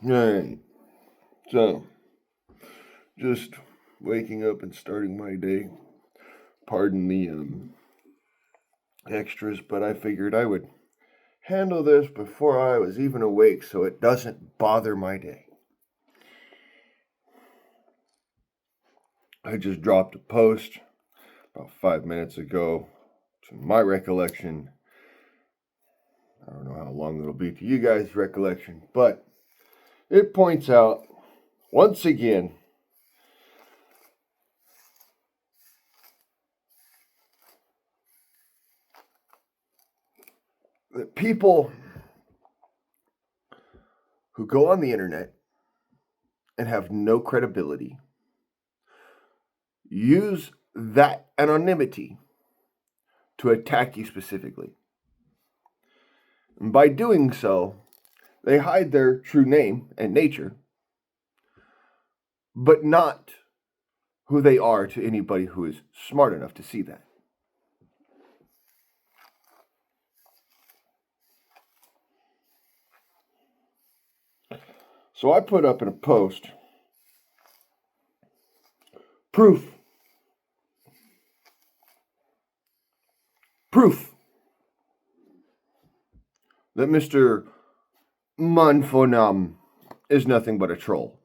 Alright, so just waking up and starting my day. Pardon the extras, but I figured I would handle this before I was even awake so it doesn't bother my day. I just dropped a post about 5 minutes ago. To my recollection, I don't know how long it'll be to you guys' recollection, but it points out once again that people who go on the internet and have no credibility use that anonymity to attack you specifically. And by doing so, they hide their true name and nature, but not who they are to anybody who is smart enough to see that. So I put up in a post proof that Mr. Manfonam is nothing but a troll.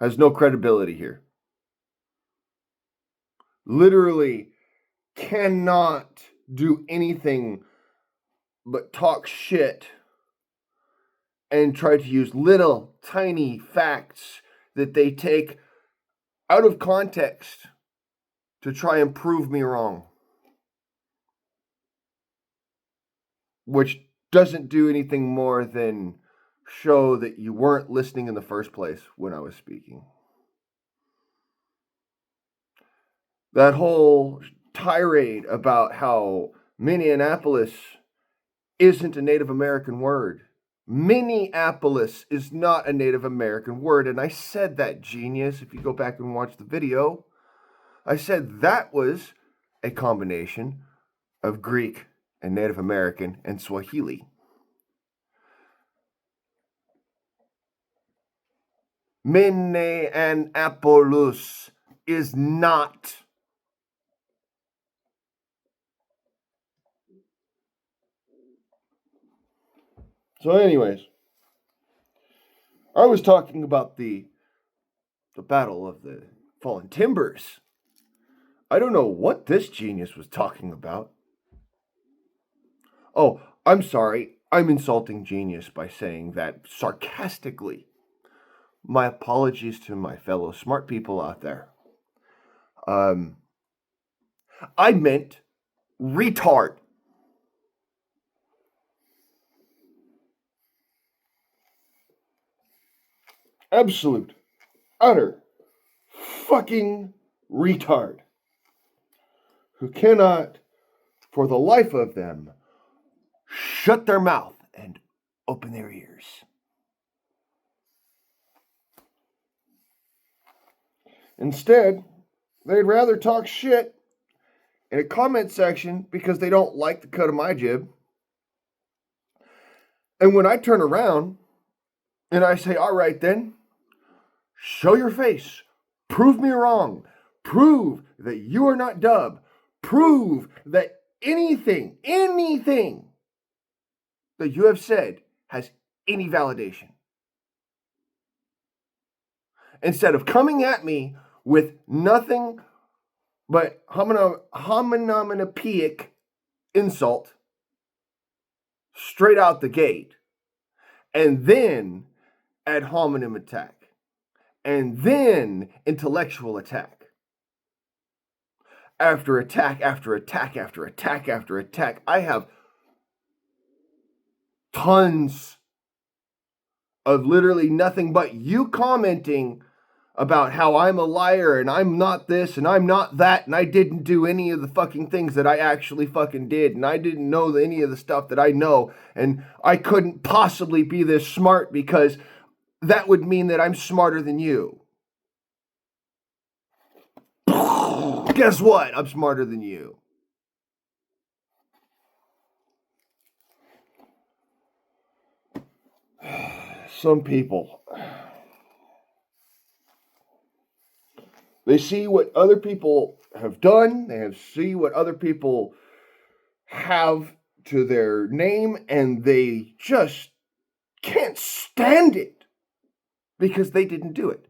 Has no credibility here. Literally cannot do anything but talk shit and try to use little tiny facts that they take out of context to try and prove me wrong. Which doesn't do anything more than show that you weren't listening in the first place when I was speaking. That whole tirade about how Minneapolis isn't a Native American word. Minneapolis is not a Native American word, and I said that, genius. If you go back and watch the video, I said that was a combination of Greek and Native American and Swahili. Minneapolis is not. So anyways, I was talking about the Battle of the Fallen Timbers. I don't know what this genius was talking about. Oh, I'm sorry. I'm insulting genius by saying that sarcastically. My apologies to my fellow smart people out there. I meant retard. Absolute, utter, fucking retard. Who cannot, for the life of them, shut their mouth and open their ears. Instead, they'd rather talk shit in a comment section because they don't like the cut of my jib. And when I turn around and I say, all right then, show your face, prove me wrong, prove that you are not dub, prove that anything that you have said has any validation. Instead of coming at me with nothing but homonomopeic insult straight out the gate, and then ad hominem attack, and then intellectual attack. After attack, after attack, after attack, after attack, I have tons of literally nothing but you commenting about how I'm a liar and I'm not this and I'm not that and I didn't do any of the fucking things that I actually fucking did and I didn't know any of the stuff that I know and I couldn't possibly be this smart because that would mean that I'm smarter than you. Guess what? I'm smarter than you. some people, they see what other people have done, see what other people have to their name, and they just can't stand it because they didn't do it.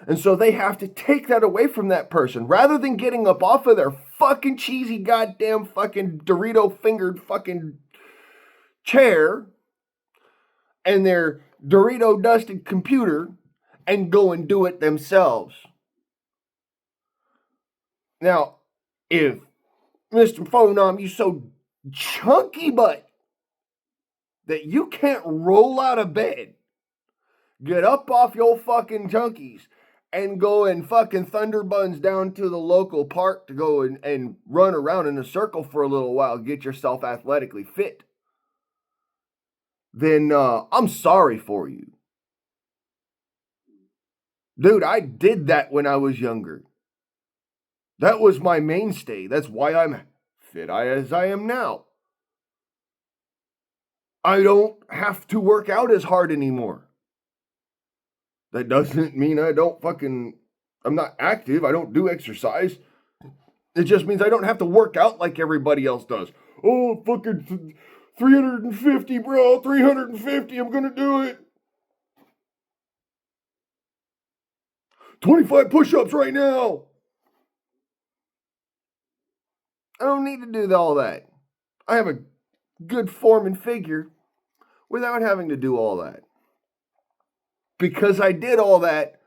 And so they have to take that away from that person rather than getting up off of their fucking cheesy goddamn fucking Dorito fingered fucking chair and their Dorito dusted computer and go and do it themselves. Now, if Mr. Phonom, you so chunky butt that you can't roll out of bed, get up off your fucking junkies, and go and fucking thunderbuns down to the local park to go and run around in a circle for a little while, get yourself athletically fit, then I'm sorry for you. Dude, I did that when I was younger. That was my mainstay. That's why I'm fit as I am now. I don't have to work out as hard anymore. That doesn't mean I'm not active. I don't do exercise. It just means I don't have to work out like everybody else does. Oh, fucking 350, bro. 350. I'm going to do it. 25 push-ups right now. I don't need to do all that. I have a good form and figure without having to do all that. Because I did all that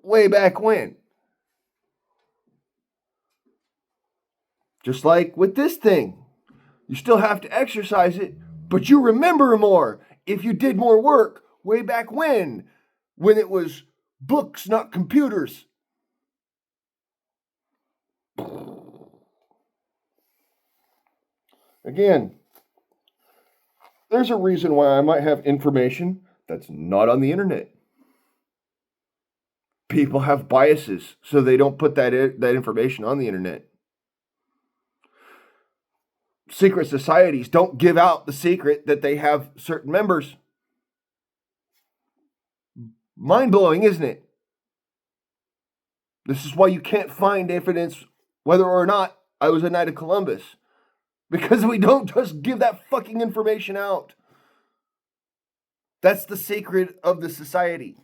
way back when. Just like with this thing. You still have to exercise it, but you remember more if you did more work way back when it was books, not computers. Again, there's a reason why I might have information that's not on the internet. People have biases, so they don't put that information on the internet. Secret societies don't give out the secret that they have certain members. Mind-blowing, isn't it? This is why you can't find evidence whether or not I was a Knight of Columbus. Because we don't just give that fucking information out. That's the secret of the society.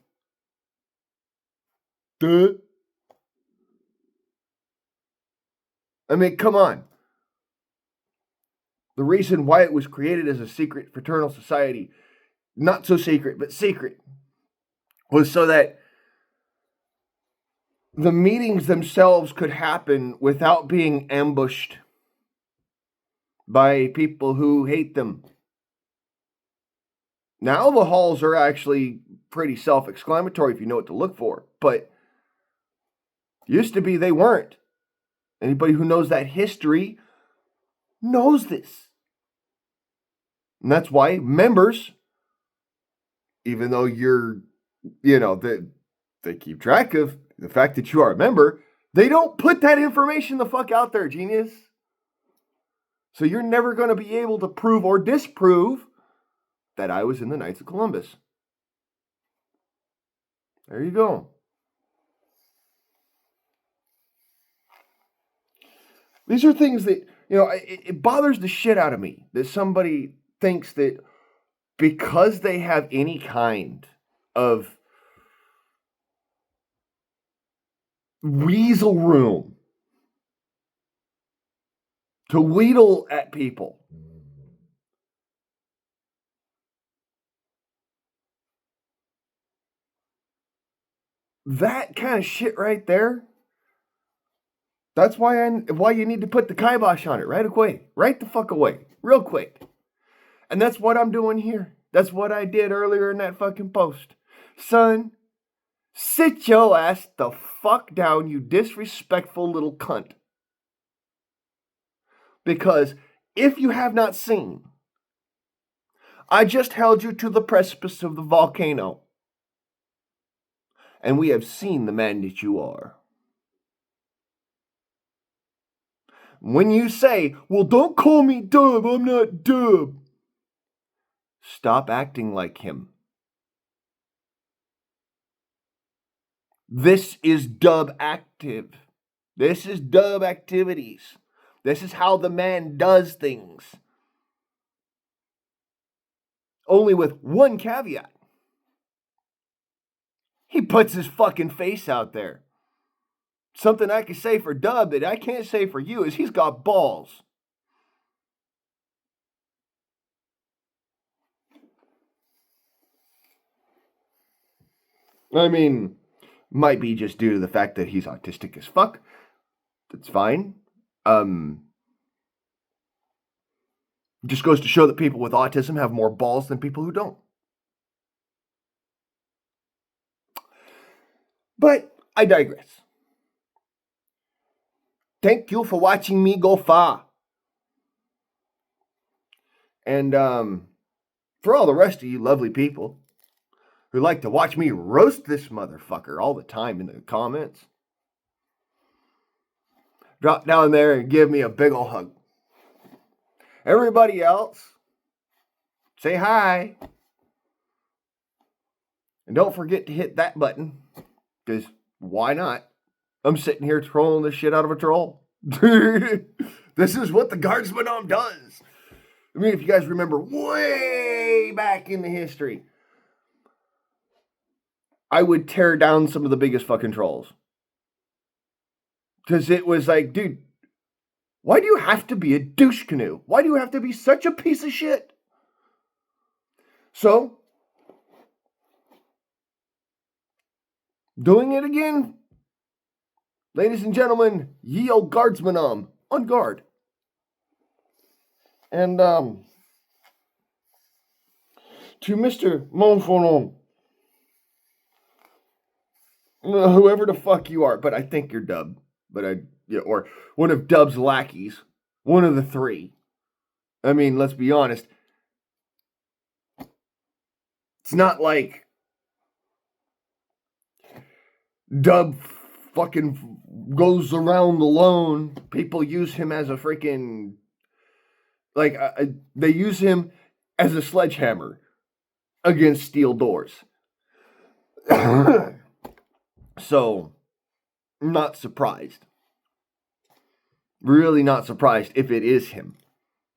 Duh. I mean, come on. The reason why it was created as a secret fraternal society, not so secret, but secret, was so that the meetings themselves could happen without being ambushed by people who hate them. Now the halls are actually pretty self-explanatory if you know what to look for, but used to be they weren't. Anybody who knows that history knows this. And that's why members, even though they keep track of the fact that you are a member, they don't put that information the fuck out there, genius. So you're never going to be able to prove or disprove that I was in the Knights of Columbus. There you go. These are things that, it bothers the shit out of me that somebody thinks that because they have any kind of weasel room to wheedle at people, that kind of shit right there, that's why you need to put the kibosh on it right away. Right the fuck away. Real quick. And that's what I'm doing here. That's what I did earlier in that fucking post. Son, sit your ass the fuck down, you disrespectful little cunt. Because if you have not seen, I just held you to the precipice of the volcano. And we have seen the man that you are. When you say, well, don't call me Dub, I'm not Dub. Stop acting like him. This is dub active. This is dub activities. This is how the man does things. Only with one caveat. He puts his fucking face out there. Something I can say for Dub that I can't say for you is he's got balls. I mean, might be just due to the fact that he's autistic as fuck. That's fine. Just goes to show that people with autism have more balls than people who don't. But I digress. Thank you for watching me go far. And for all the rest of you lovely people who like to watch me roast this motherfucker all the time in the comments, drop down there and give me a big ol' hug. Everybody else, say hi. And don't forget to hit that button, because why not? I'm sitting here trolling the shit out of a troll. This is what the Guardsman does. I mean, if you guys remember way back in the history, I would tear down some of the biggest fucking trolls. Because it was like, dude, why do you have to be a douche canoe? Why do you have to be such a piece of shit? So, doing it again. Ladies and gentlemen, ye old Guardsman on guard. And to Mr. Monfonon, whoever the fuck you are, but I think you're Dub, or one of Dub's lackeys, one of the three. I mean, let's be honest. It's not like Dub fucking goes around alone. People use him as a freaking, like, they use him as a sledgehammer against steel doors. So, not surprised. Really not surprised if it is him.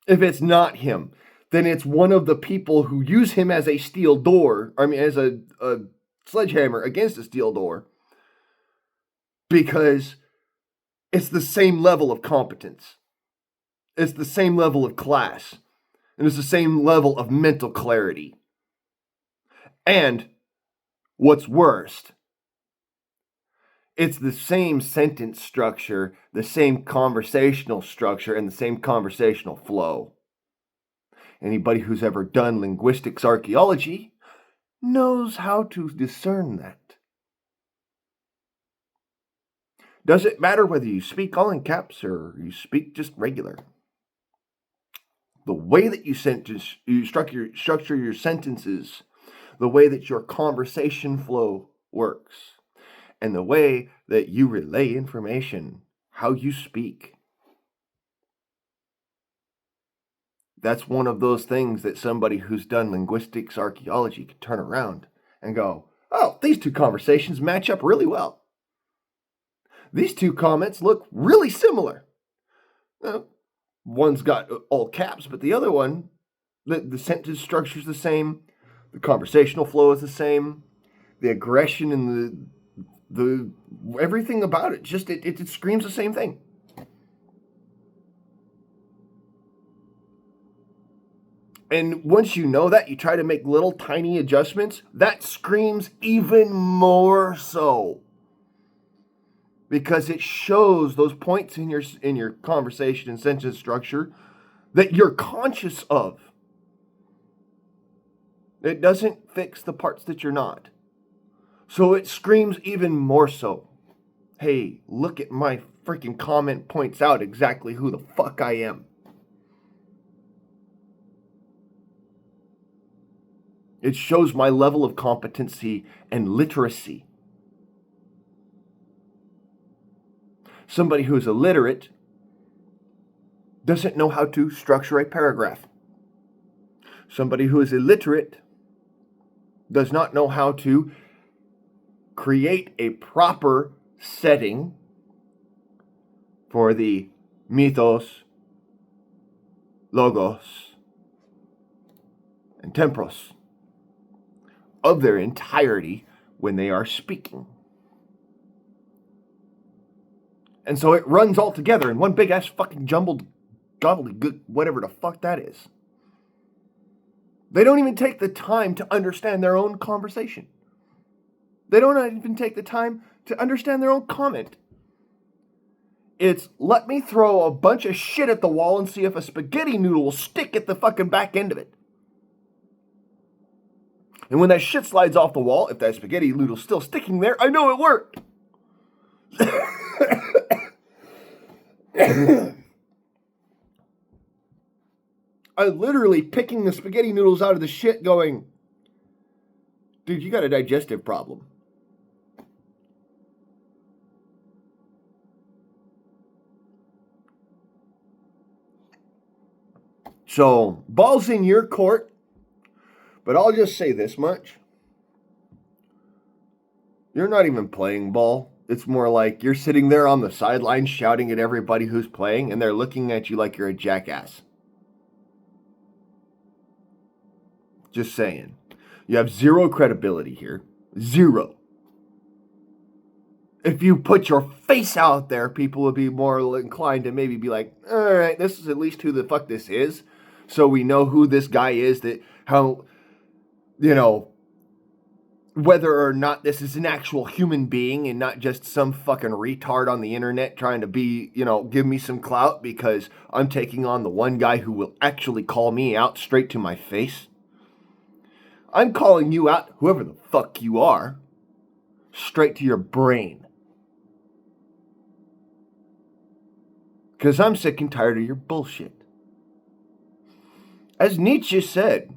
If it's not him, then it's one of the people who use him as a steel door, as a sledgehammer against a steel door, because it's the same level of competence. It's the same level of class. And it's the same level of mental clarity. And what's worst, it's the same sentence structure, the same conversational structure, and the same conversational flow. Anybody who's ever done linguistics archaeology knows how to discern that. Does it matter whether you speak all in caps or you speak just regular? The way that you structure your sentences, the way that your conversation flow works, and the way that you relay information, how you speak. That's one of those things that somebody who's done linguistics archaeology could turn around and go, oh, these two conversations match up really well. These two comments look really similar. One's got all caps, but the other one, the sentence structure is the same. The conversational flow is the same. The aggression and the everything about it, just it screams the same thing. And once you know that, you try to make little tiny adjustments, that screams even more so. Because it shows those points in your conversation and sentence structure that you're conscious of. It doesn't fix the parts that you're not. So it screams even more so. Hey, look at my freaking comment points out exactly who the fuck I am. It shows my level of competency and literacy. Somebody who's illiterate doesn't know how to structure a paragraph. Somebody who is illiterate does not know how to create a proper setting for the mythos, logos, and tempros of their entirety when they are speaking. And so it runs all together in one big ass fucking jumbled gobbledygook, whatever the fuck that is. They don't even take the time to understand their own conversation. They don't even take the time to understand their own comment. It's, let me throw a bunch of shit at the wall and see if a spaghetti noodle will stick at the fucking back end of it. And when that shit slides off the wall, if that spaghetti noodle's still sticking there, I know it worked. I'm literally picking the spaghetti noodles out of the shit going, dude, you got a digestive problem. So, ball's in your court, but I'll just say this much. You're not even playing ball. It's more like you're sitting there on the sideline shouting at everybody who's playing, and they're looking at you like you're a jackass. Just saying. You have zero credibility here. Zero. If you put your face out there, people would be more inclined to maybe be like, all right, this is at least who the fuck this is. So we know who this guy is, that how, whether or not this is an actual human being and not just some fucking retard on the internet trying to be, give me some clout because I'm taking on the one guy who will actually call me out straight to my face. I'm calling you out, whoever the fuck you are, straight to your brain. Because I'm sick and tired of your bullshit. As Nietzsche said,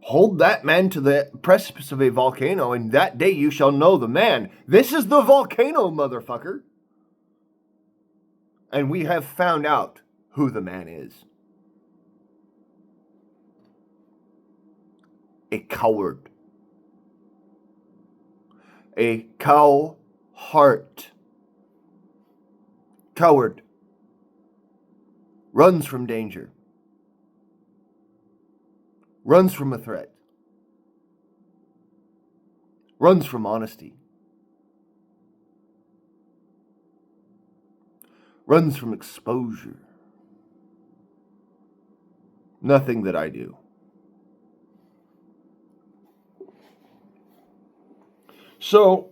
hold that man to the precipice of a volcano, and that day you shall know the man. This is the volcano, motherfucker. And we have found out who the man is. A coward. A cow-heart. Coward. Runs from danger. Runs from a threat. Runs from honesty. Runs from exposure. Nothing that I do. So,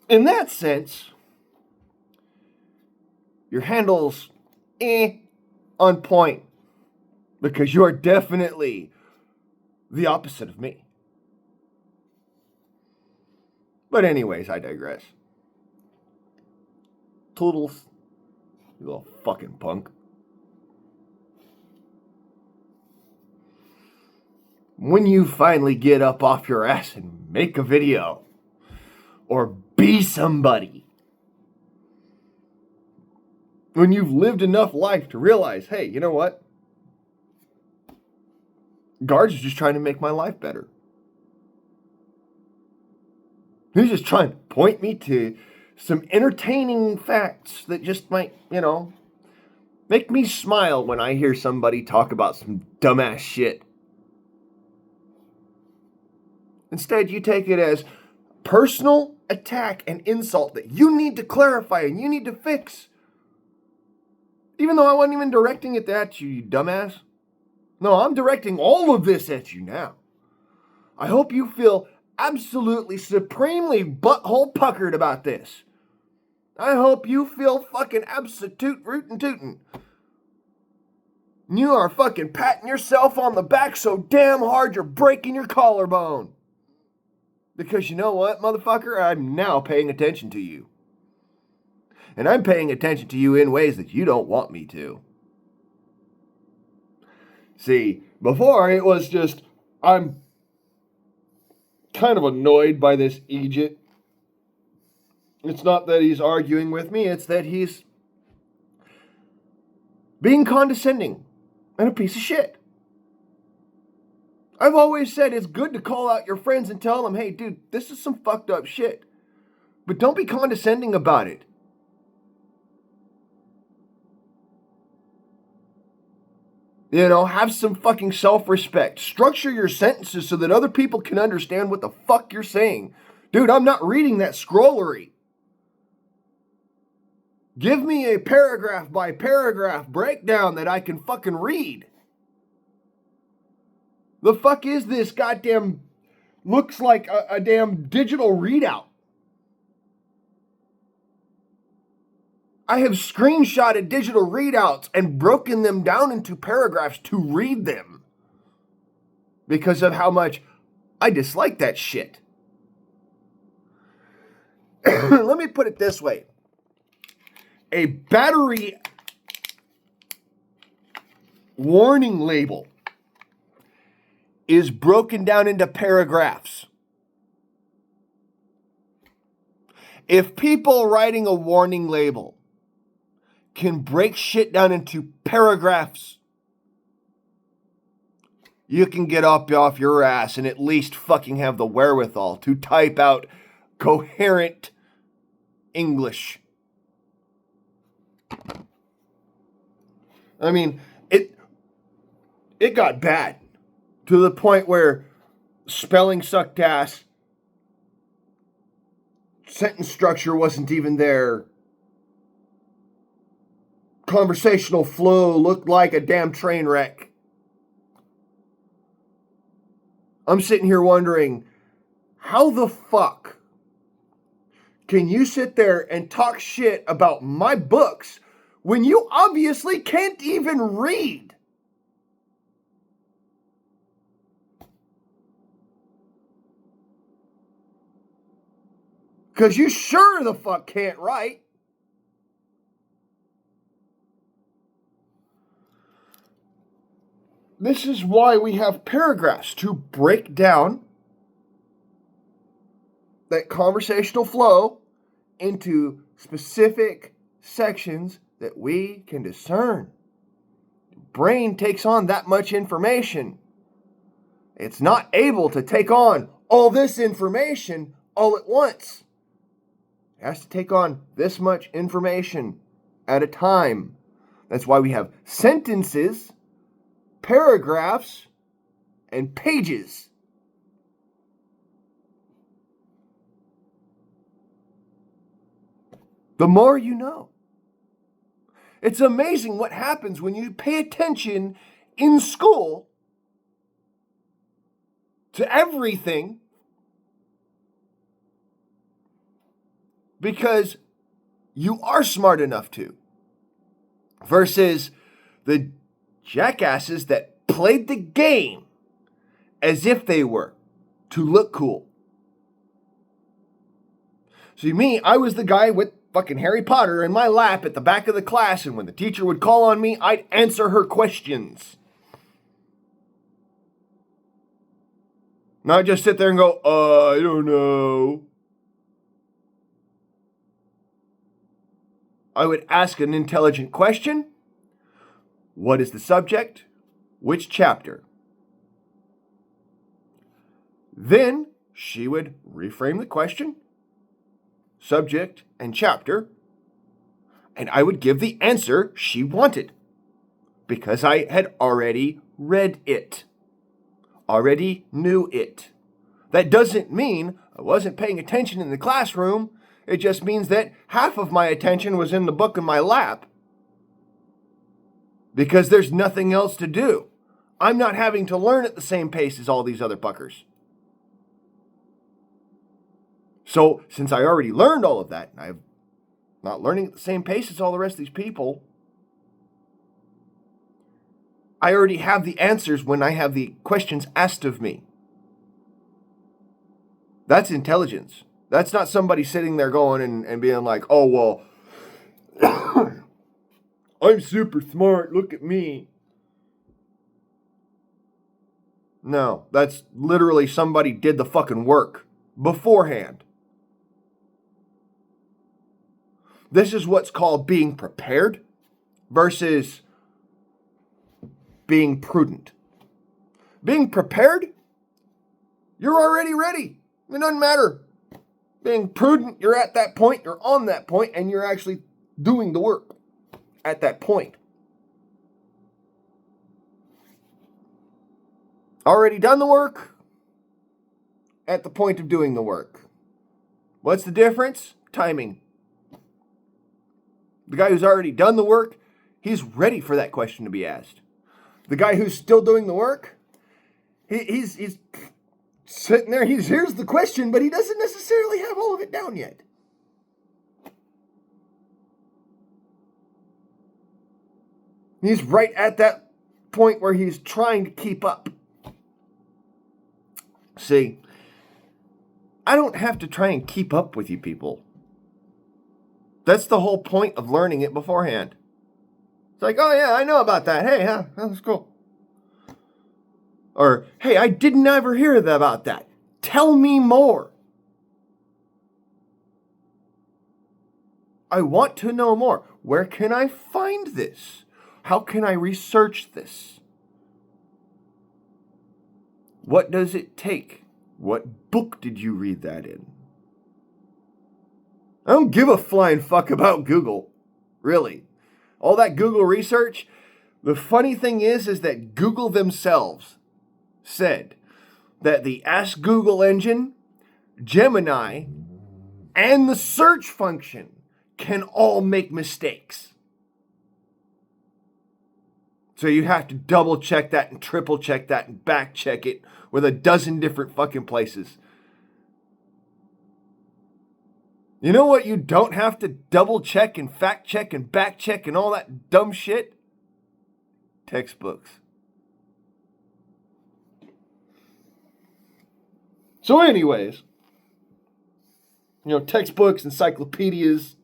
in that sense, your handle's on point, because you are definitely the opposite of me. But anyways, I digress. Toodles, you little fucking punk. When you finally get up off your ass and make a video, or be somebody, when you've lived enough life to realize, hey, you know what? Guards is just trying to make my life better. He's just trying to point me to some entertaining facts that just might, make me smile when I hear somebody talk about some dumbass shit. Instead, you take it as personal attack and insult that you need to clarify and you need to fix. Even though I wasn't even directing it at you, you dumbass. No, I'm directing all of this at you now. I hope you feel absolutely supremely butthole puckered about this. I hope you feel fucking absolute rootin' tootin'. You are fucking patting yourself on the back so damn hard you're breaking your collarbone. Because you know what, motherfucker? I'm now paying attention to you. And I'm paying attention to you in ways that you don't want me to. See, before it was just, I'm kind of annoyed by this Egypt. It's not that he's arguing with me, it's that he's being condescending and a piece of shit. I've always said it's good to call out your friends and tell them, hey, dude, this is some fucked up shit. But don't be condescending about it. You know, have some fucking self-respect. Structure your sentences so that other people can understand what the fuck you're saying. Dude, I'm not reading that scrollery. Give me a paragraph by paragraph breakdown that I can fucking read. The fuck is this goddamn, looks like a damn digital readout. I have screenshotted digital readouts and broken them down into paragraphs to read them because of how much I dislike that shit. Let me put it this way. A battery warning label is broken down into paragraphs. If people writing a warning label can break shit down into paragraphs, you can get up off your ass and at least fucking have the wherewithal to type out coherent English. I mean, it got bad to the point where spelling sucked ass, sentence structure wasn't even there, conversational flow looked like a damn train wreck. I'm sitting here wondering, how the fuck can you sit there and talk shit about my books when you obviously can't even read? Because you sure the fuck can't write. This is why we have paragraphs to break down that conversational flow into specific sections that we can discern. Brain takes on that much information. It's not able to take on all this information all at once. It has to take on this much information at a time. That's why we have sentences, paragraphs, and pages. The more you know. It's amazing what happens when you pay attention in school to everything, because you are smart enough to, versus the jackasses that played the game as if they were to look cool. See, me, I was the guy with fucking Harry Potter in my lap at the back of the class, and when the teacher would call on me, I'd answer her questions. Not just sit there and go, I don't know. I would ask an intelligent question. What is the subject? Which chapter? Then she would reframe the question, subject, and chapter, and I would give the answer she wanted because I had already read it, already knew it. That doesn't mean I wasn't paying attention in the classroom. It just means that half of my attention was in the book in my lap because there's nothing else to do. I'm not having to learn at the same pace as all these other fuckers. So, since I already learned all of that, and I'm not learning at the same pace as all the rest of these people, I already have the answers when I have the questions asked of me. That's intelligence. That's not somebody sitting there going and being like, oh, well, I'm super smart, look at me. No, that's literally somebody did the fucking work beforehand. This is what's called being prepared versus being prudent. Being prepared, you're already ready. It doesn't matter. Being prudent, you're at that point, you're on that point, and you're actually doing the work at that point. Already done the work, at the point of doing the work. What's the difference? Timing. The guy who's already done the work, he's ready for that question to be asked. The guy who's still doing the work, he's sitting there, here's the question, but he doesn't necessarily have all of it down yet. He's right at that point where he's trying to keep up. See, I don't have to try and keep up with you people. That's the whole point of learning it beforehand. It's like, oh yeah, I know about that. Hey, yeah, that's cool. Or, hey, I didn't ever hear about that. Tell me more. I want to know more. Where can I find this? How can I research this? What does it take? What book did you read that in? I don't give a flying fuck about Google. Really. All that Google research, the funny thing is that Google themselves said that the Ask Google engine, Gemini, and the search function can all make mistakes. So you have to double check that and triple check that and back check it with a dozen different fucking places. You know what you don't have to double check and fact check and back check and all that dumb shit? Textbooks. So anyways, textbooks, encyclopedias,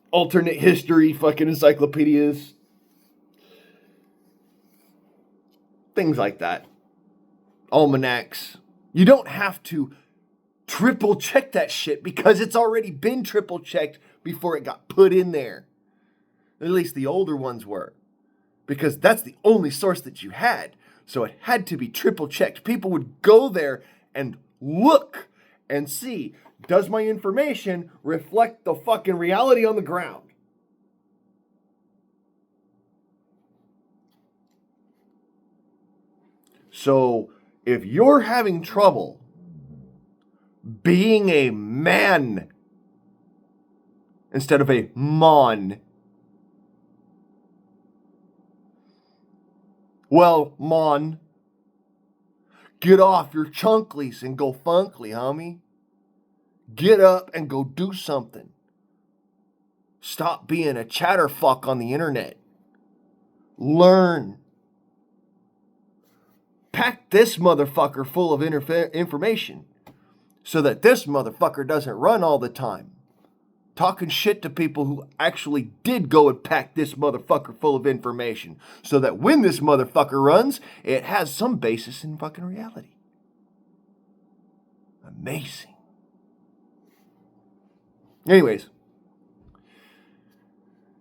alternate history fucking encyclopedias, things like that. Almanacs. You don't have to triple check that shit because it's already been triple checked before it got put in there. At least the older ones were. Because that's the only source that you had. So it had to be triple checked. People would go there and look and see, does my information reflect the fucking reality on the ground? So if you're having trouble being a man instead of a mon, well, mon, get off your chunklies and go funkly, homie. Get up and go do something. Stop being a chatterfuck on the internet. Learn. Pack this motherfucker full of information so that this motherfucker doesn't run all the time talking shit to people who actually did go and pack this motherfucker full of information so that when this motherfucker runs, it has some basis in fucking reality. Amazing. Anyways,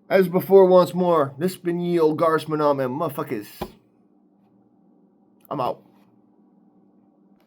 as before, once more, this has been ye old Garsman, man, motherfuckers. I'm out.